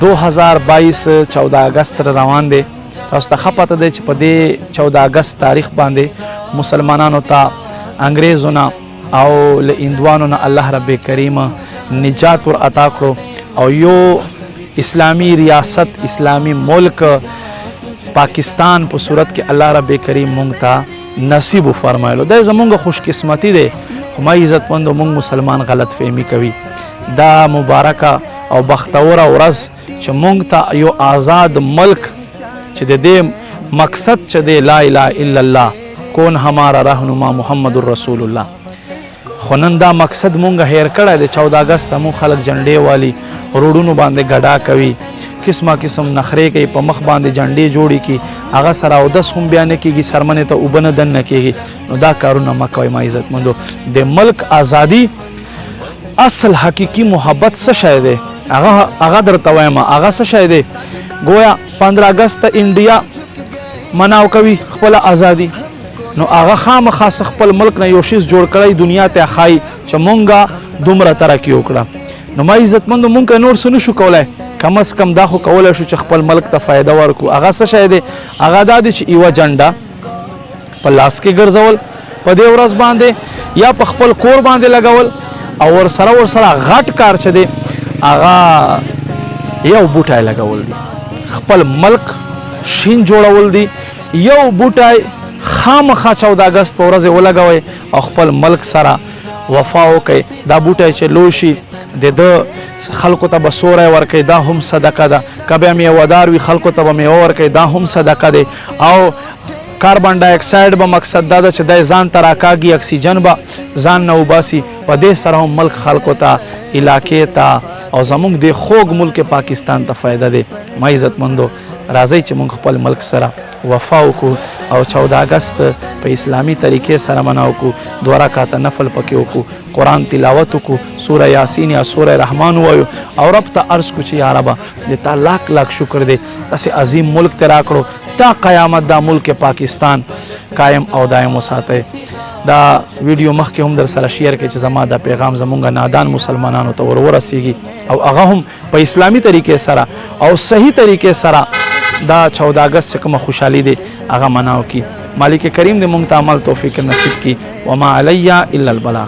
2022 14 اگست روان دی. تاسو ته ښه پته دی چې په دې 14 اگست تاریخ باندې مسلمانانو ته انګریزو نه او له هندوانو نه الله رب کریم نجات ور عطا کړو او یو اسلامی ریاست اسلامی ملک پاکستان په صورت کې الله رب کریم مونږ ته نصیب فرمایلو. دا زمونږ خوش قسمتی دی. خو ما عزت مند مونږ مسلمان غلط فهمی کوي. دا مبارکه او بختوره ورځ چې مونږ ته یو آزاد ملک چې د دې مقصد چې دی لا اله الا الله کون ہمارا رهنما محمد رسول الله. خو نن دا مقصد مونږ هیر کړی دی. 14 اگست مو خلک جنډې والی روډونو باندې ګډا کوي، قسمه قسم نخرې کوي، په مخ باندې جنډې جوړې کی، هغه سره اودس هم بیا نه کېږي، سرمنې ته اوبه نه دننه کېږي. نو دا کارونه مه کوئ ما عزتمندو. د ملک ازادي اصل حقیقي محبت څه شی دی هغه درته وایم. هغه څه شی دی؟ گویا 15 اگست انډیا مناو کوي خپل ازادي، نو هغه خامخا خپل ملک نه یو شیز جوړ کړی دنیا ته ښایي چې مونږه دومره ترقي وکړه. نو ما عزتمندو مونږ نور څه نشو کولی، کم از کم دا خو کولی شو چې خپل ملک ته فایده ورکړو. هغه څه شی دی؟ هغه دا دی چې یوه جنډه په لاس کې ګرځول په دې ورځ باندې، یا په خپل کور باندې لګول، او ورسره غټ کار چې دی هغه یو بوټی لګول دی، خپل ملک شین جوړول دی. یو بوټی خامخا 14 اگست په ورځ ولګوئ او خپل ملک سره وفا وکئ. دا بوټی چې لوی شي د خلکو ته به سوری ورکوي، دا هم صدقه ده. که بیا میوهدار وي خلکو ته به میوه ورکوي، دا هم صدقه دی. او کاربن ډای اکساید به مقصد دا ده چې دی ځان ته راکاږي، اکسیجن به ځان نه وباسي. په دې سره هم ملک خلکو ته علاقې ته او زمونږ د خوږ ملک پاکستان ته فایده دی. ما عزتمندو راځئ چې مونږ خپل ملک سره وفا وکړو او 14 اگست په اسلامي طریقې سره مناو کړو. 2 رکعاته نفل پکې وکړو، قرآن تلاوت وکړو، سوره یاسین یا سوره رحمان ووایو او رب ته عرض کړو چې یا ربه د تا لاک لاک شکر دی، داسې عظیم ملک ته راکړو تا قیامت دا ملک پاکستان قایم او دایم وساتئ. دا ویډیو مخکې هم در سره شیر کړئ چې زما دا پیغام زمونږ نادان مسلمانانو ته ورسیږي او هغه هم په اسلامي طریقې سره او صحیح طریقې سره دا 14 اگست چې کومه خوشحالي دی هغه مناو کی. مالک کریم دې مونږ ته عمل توفیق نصیب کی. وما علی الا البلاغ.